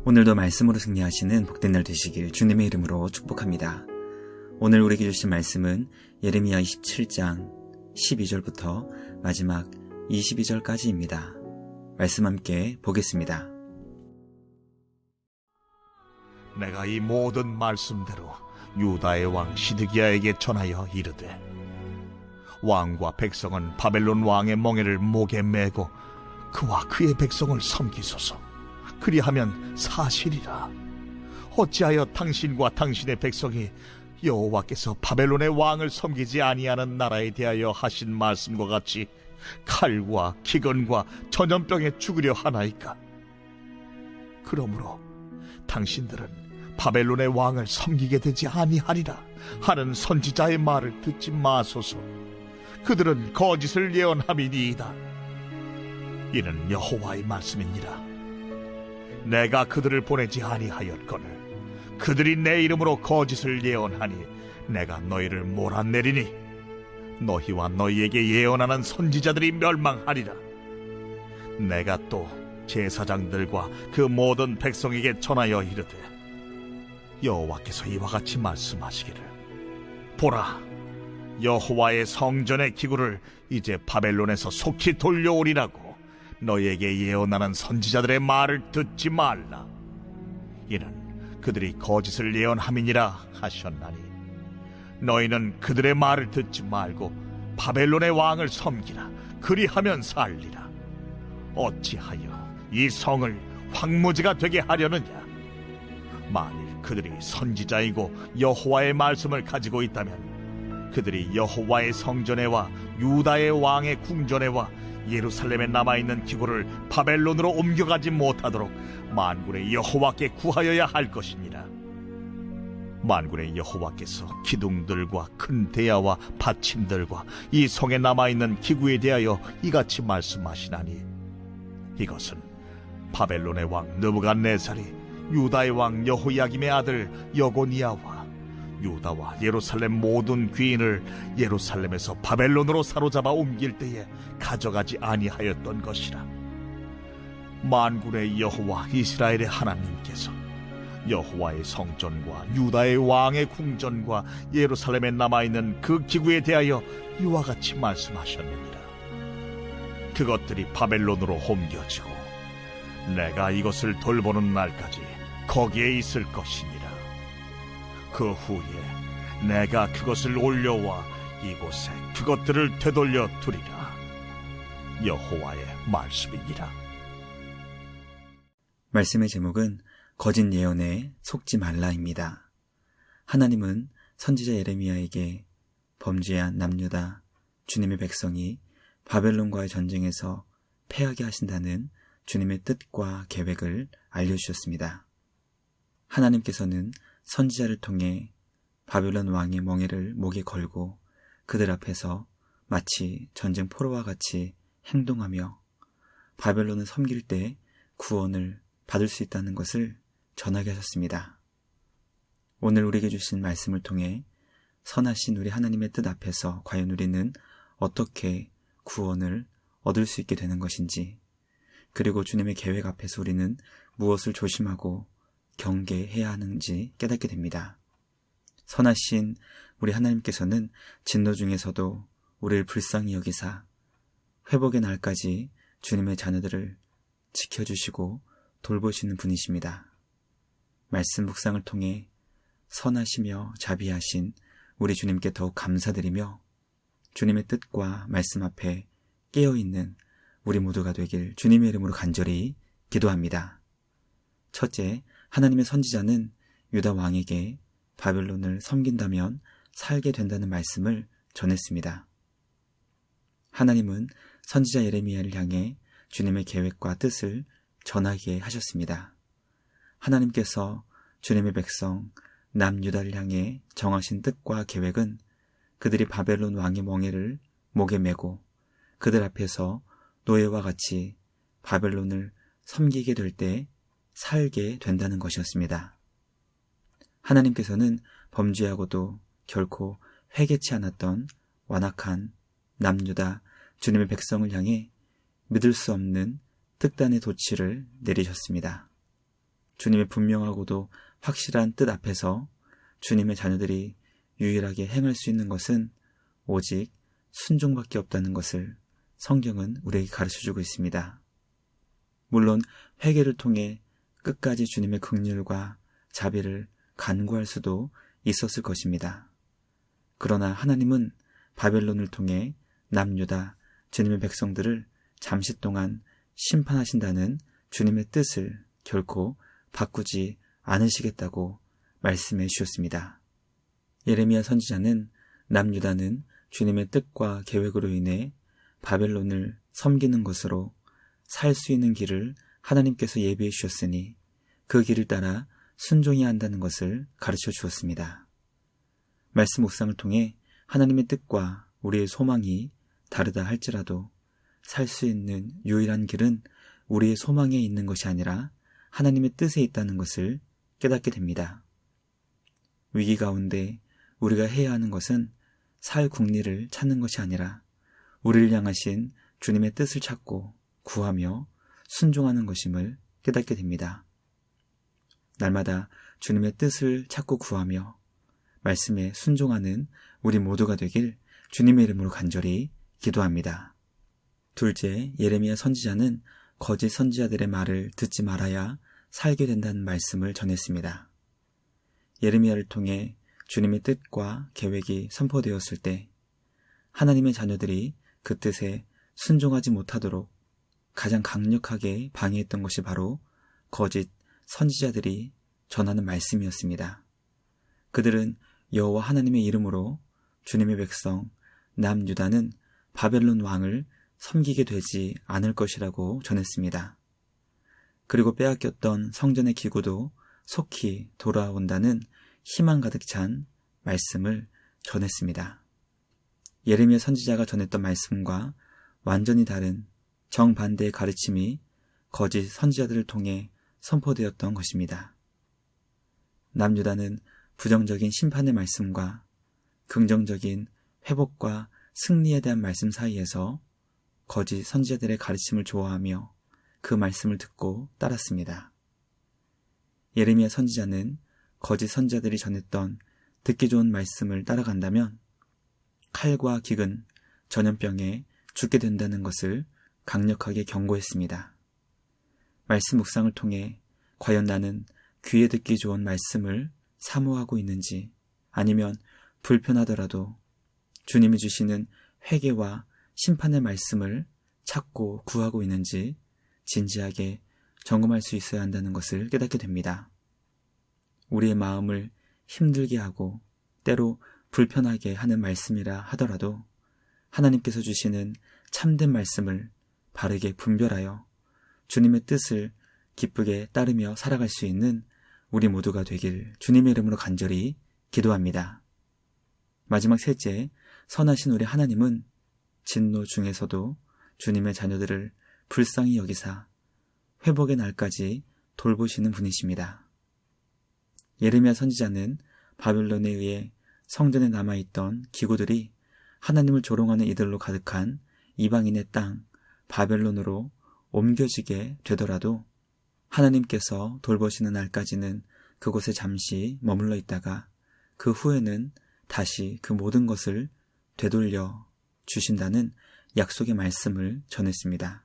오늘도 말씀으로 승리하시는 복된 날 되시길 주님의 이름으로 축복합니다. 오늘 우리에게 주신 말씀은 예레미야 27장 12절부터 마지막 22절까지입니다. 말씀 함께 보겠습니다. 내가 이 모든 말씀대로 유다의 왕 시드기야에게 전하여 이르되, 왕과 백성은 바벨론 왕의 멍에를 목에 메고 그와 그의 백성을 섬기소서. 그리하면 사실이라. 어찌하여 당신과 당신의 백성이 여호와께서 바벨론의 왕을 섬기지 아니하는 나라에 대하여 하신 말씀과 같이 칼과 기근과 전염병에 죽으려 하나이까? 그러므로 당신들은 바벨론의 왕을 섬기게 되지 아니하리라 하는 선지자의 말을 듣지 마소서. 그들은 거짓을 예언함이니이다. 이는 여호와의 말씀이니라. 내가 그들을 보내지 아니하였거늘 그들이 내 이름으로 거짓을 예언하니 내가 너희를 몰아내리니 너희와 너희에게 예언하는 선지자들이 멸망하리라. 내가 또 제사장들과 그 모든 백성에게 전하여 이르되, 여호와께서 이와 같이 말씀하시기를, 보라, 여호와의 성전의 기구를 이제 바벨론에서 속히 돌려오리라고 너희에게 예언하는 선지자들의 말을 듣지 말라. 이는 그들이 거짓을 예언함이니라 하셨나니, 너희는 그들의 말을 듣지 말고 바벨론의 왕을 섬기라. 그리하면 살리라. 어찌하여 이 성을 황무지가 되게 하려느냐? 만일 그들이 선지자이고 여호와의 말씀을 가지고 있다면 그들이 여호와의 성전에와 유다의 왕의 궁전에와 예루살렘에 남아있는 기구를 바벨론으로 옮겨가지 못하도록 만군의 여호와께 구하여야 할 것이니라. 만군의 여호와께서 기둥들과 큰 대야와 받침들과 이 성에 남아있는 기구에 대하여 이같이 말씀하시나니, 이것은 바벨론의 왕 느부갓네살이 유다의 왕 여호야김의 아들 여고니아와 유다와 예루살렘 모든 귀인을 예루살렘에서 바벨론으로 사로잡아 옮길 때에 가져가지 아니하였던 것이라. 만군의 여호와 이스라엘의 하나님께서 여호와의 성전과 유다의 왕의 궁전과 예루살렘에 남아있는 그 기구에 대하여 이와 같이 말씀하셨느니라. 그것들이 바벨론으로 옮겨지고 내가 이것을 돌보는 날까지 거기에 있을 것이니라. 그 후에 내가 그것을 올려와 이곳에 그것들을 되돌려 두리라. 여호와의 말씀이니라. 말씀의 제목은 거짓 예언에 속지 말라입니다. 하나님은 선지자 예레미야에게 범죄한 남유다 주님의 백성이 바벨론과의 전쟁에서 패하게 하신다는 주님의 뜻과 계획을 알려주셨습니다. 하나님께서는 선지자를 통해 바벨론 왕의 멍에를 목에 걸고 그들 앞에서 마치 전쟁 포로와 같이 행동하며 바벨론을 섬길 때 구원을 받을 수 있다는 것을 전하게 하셨습니다. 오늘 우리에게 주신 말씀을 통해 선하신 우리 하나님의 뜻 앞에서 과연 우리는 어떻게 구원을 얻을 수 있게 되는 것인지, 그리고 주님의 계획 앞에서 우리는 무엇을 조심하고 경계해야 하는지 깨닫게 됩니다. 선하신 우리 하나님께서는 진노 중에서도 우리를 불쌍히 여기사 회복의 날까지 주님의 자녀들을 지켜주시고 돌보시는 분이십니다. 말씀 묵상을 통해 선하시며 자비하신 우리 주님께 더욱 감사드리며 주님의 뜻과 말씀 앞에 깨어있는 우리 모두가 되길 주님의 이름으로 간절히 기도합니다. 첫째, 하나님의 선지자는 유다 왕에게 바벨론을 섬긴다면 살게 된다는 말씀을 전했습니다. 하나님은 선지자 예레미야를 향해 주님의 계획과 뜻을 전하게 하셨습니다. 하나님께서 주님의 백성 남유다를 향해 정하신 뜻과 계획은 그들이 바벨론 왕의 멍에를 목에 메고 그들 앞에서 노예와 같이 바벨론을 섬기게 될 때 살게 된다는 것이었습니다. 하나님께서는 범죄하고도 결코 회개치 않았던 완악한 남유다 주님의 백성을 향해 믿을 수 없는 특단의 도치를 내리셨습니다. 주님의 분명하고도 확실한 뜻 앞에서 주님의 자녀들이 유일하게 행할 수 있는 것은 오직 순종밖에 없다는 것을 성경은 우리에게 가르쳐주고 있습니다. 물론 회개를 통해 끝까지 주님의 긍휼과 자비를 간구할 수도 있었을 것입니다. 그러나 하나님은 바벨론을 통해 남유다 주님의 백성들을 잠시 동안 심판하신다는 주님의 뜻을 결코 바꾸지 않으시겠다고 말씀해 주셨습니다. 예레미야 선지자는 남유다는 주님의 뜻과 계획으로 인해 바벨론을 섬기는 것으로 살 수 있는 길을 하나님께서 예비해 주셨으니 그 길을 따라 순종해야 한다는 것을 가르쳐 주었습니다. 말씀 묵상을 통해 하나님의 뜻과 우리의 소망이 다르다 할지라도 살 수 있는 유일한 길은 우리의 소망에 있는 것이 아니라 하나님의 뜻에 있다는 것을 깨닫게 됩니다. 위기 가운데 우리가 해야 하는 것은 살 국리를 찾는 것이 아니라 우리를 향하신 주님의 뜻을 찾고 구하며 순종하는 것임을 깨닫게 됩니다. 날마다 주님의 뜻을 찾고 구하며 말씀에 순종하는 우리 모두가 되길 주님의 이름으로 간절히 기도합니다. 둘째, 예레미야 선지자는 거짓 선지자들의 말을 듣지 말아야 살게 된다는 말씀을 전했습니다. 예레미야를 통해 주님의 뜻과 계획이 선포되었을 때 하나님의 자녀들이 그 뜻에 순종하지 못하도록 가장 강력하게 방해했던 것이 바로 거짓 선지자들이 전하는 말씀이었습니다. 그들은 여호와 하나님의 이름으로 주님의 백성 남유다는 바벨론 왕을 섬기게 되지 않을 것이라고 전했습니다. 그리고 빼앗겼던 성전의 기구도 속히 돌아온다는 희망 가득 찬 말씀을 전했습니다. 예레미야 선지자가 전했던 말씀과 완전히 다른 정반대의 가르침이 거짓 선지자들을 통해 선포되었던 것입니다. 남유다는 부정적인 심판의 말씀과 긍정적인 회복과 승리에 대한 말씀 사이에서 거짓 선지자들의 가르침을 좋아하며 그 말씀을 듣고 따랐습니다. 예레미야 선지자는 거짓 선지자들이 전했던 듣기 좋은 말씀을 따라간다면 칼과 기근, 전염병에 죽게 된다는 것을 강력하게 경고했습니다. 말씀 묵상을 통해 과연 나는 귀에 듣기 좋은 말씀을 사모하고 있는지 아니면 불편하더라도 주님이 주시는 회개와 심판의 말씀을 찾고 구하고 있는지 진지하게 점검할 수 있어야 한다는 것을 깨닫게 됩니다. 우리의 마음을 힘들게 하고 때로 불편하게 하는 말씀이라 하더라도 하나님께서 주시는 참된 말씀을 바르게 분별하여 주님의 뜻을 기쁘게 따르며 살아갈 수 있는 우리 모두가 되길 주님의 이름으로 간절히 기도합니다. 마지막 셋째, 선하신 우리 하나님은 진노 중에서도 주님의 자녀들을 불쌍히 여기사 회복의 날까지 돌보시는 분이십니다. 예레미야 선지자는 바벨론에 의해 성전에 남아있던 기구들이 하나님을 조롱하는 이들로 가득한 이방인의 땅 바벨론으로 옮겨지게 되더라도 하나님께서 돌보시는 날까지는 그곳에 잠시 머물러 있다가 그 후에는 다시 그 모든 것을 되돌려 주신다는 약속의 말씀을 전했습니다.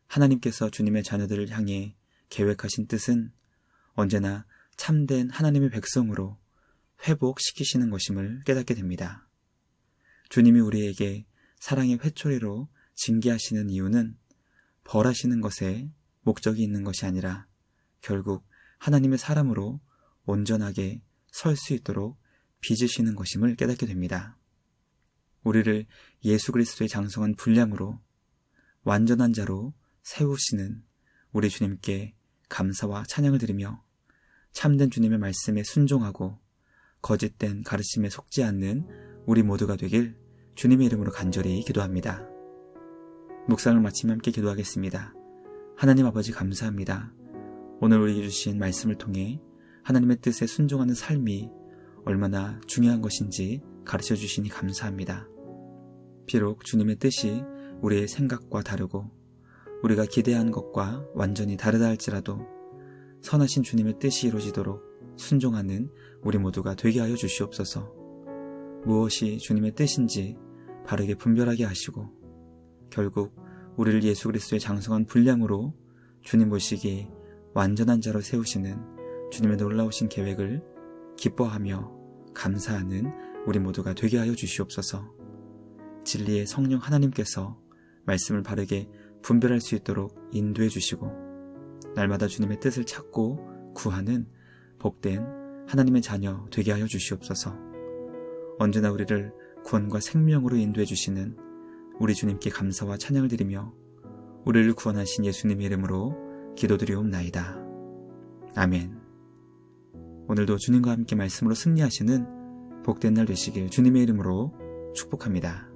하나님께서 주님의 자녀들을 향해 계획하신 뜻은 언제나 참된 하나님의 백성으로 회복시키시는 것임을 깨닫게 됩니다. 주님이 우리에게 사랑의 회초리로 징계하시는 이유는 벌하시는 것에 목적이 있는 것이 아니라 결국 하나님의 사람으로 온전하게 설 수 있도록 빚으시는 것임을 깨닫게 됩니다. 우리를 예수 그리스도의 장성한 분량으로 완전한 자로 세우시는 우리 주님께 감사와 찬양을 드리며 참된 주님의 말씀에 순종하고 거짓된 가르침에 속지 않는 우리 모두가 되길 주님의 이름으로 간절히 기도합니다. 묵상을 마치며 함께 기도하겠습니다. 하나님 아버지 감사합니다. 오늘 우리에게 주신 말씀을 통해 하나님의 뜻에 순종하는 삶이 얼마나 중요한 것인지 가르쳐 주시니 감사합니다. 비록 주님의 뜻이 우리의 생각과 다르고 우리가 기대한 것과 완전히 다르다 할지라도 선하신 주님의 뜻이 이루어지도록 순종하는 우리 모두가 되게 하여 주시옵소서. 무엇이 주님의 뜻인지 바르게 분별하게 하시고 결국 우리를 예수 그리스도의 장성한 분량으로 주님 보시기에 완전한 자로 세우시는 주님의 놀라우신 계획을 기뻐하며 감사하는 우리 모두가 되게 하여 주시옵소서. 진리의 성령 하나님께서 말씀을 바르게 분별할 수 있도록 인도해 주시고 날마다 주님의 뜻을 찾고 구하는 복된 하나님의 자녀 되게 하여 주시옵소서. 언제나 우리를 구원과 생명으로 인도해 주시는 우리 주님께 감사와 찬양을 드리며 우리를 구원하신 예수님의 이름으로 기도드리옵나이다. 아멘. 오늘도 주님과 함께 말씀으로 승리하시는 복된 날 되시길 주님의 이름으로 축복합니다.